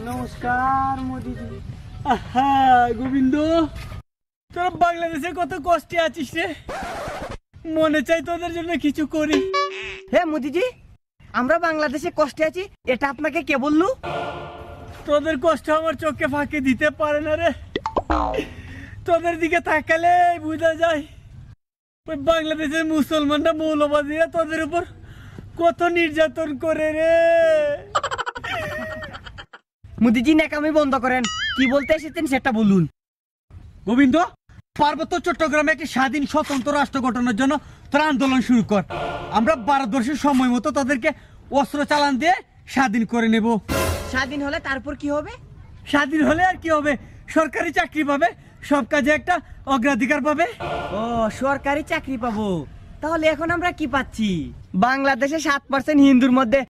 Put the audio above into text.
নমস্কার মোদিজি। আহা গোবিন্দ, তোরা বাংলাদেশে কত কষ্টে আছিস রে, মনে চাই তোদের জন্য কিছু করি। হে মোদিজি, আমরা বাংলাদেশে কষ্টে আছি, এটা আপনাকে কে বললো? তোদের কষ্ট আমার চোখে ফাঁকি দিতে পারে না রে। তোদের দিকে তাকালে বোঝা যায় ওই বাংলাদেশের মুসলমানরা মৌলবাদীরা তোদের উপর কত নির্যাতন করে রে। মোদিজি ন্যাকামি বন্ধ করেন, কি বলতে এসেছেন সেটা বলুন। গোবিন্দ, পার্বত্য চট্টগ্রামে একটি স্বাধীন স্বতন্ত্র রাষ্ট্র গঠনের জন্য তোরা আন্দোলন শুরু কর। আমরা ভারতবর্ষের সময় মতো তাদেরকে অস্ত্র চালান দিয়ে স্বাধীন করে নেব। স্বাধীন হলে তারপর কি হবে? স্বাধীন হলে আর কি হবে, সরকারি চাকরি পাবে, সব কাজে একটা অগ্রাধিকার পাবে। ও, সরকারি চাকরি পাবো। তাহলে এখন আমরা কি পাচ্ছি? বাংলাদেশে 7% হিন্দুর মধ্যে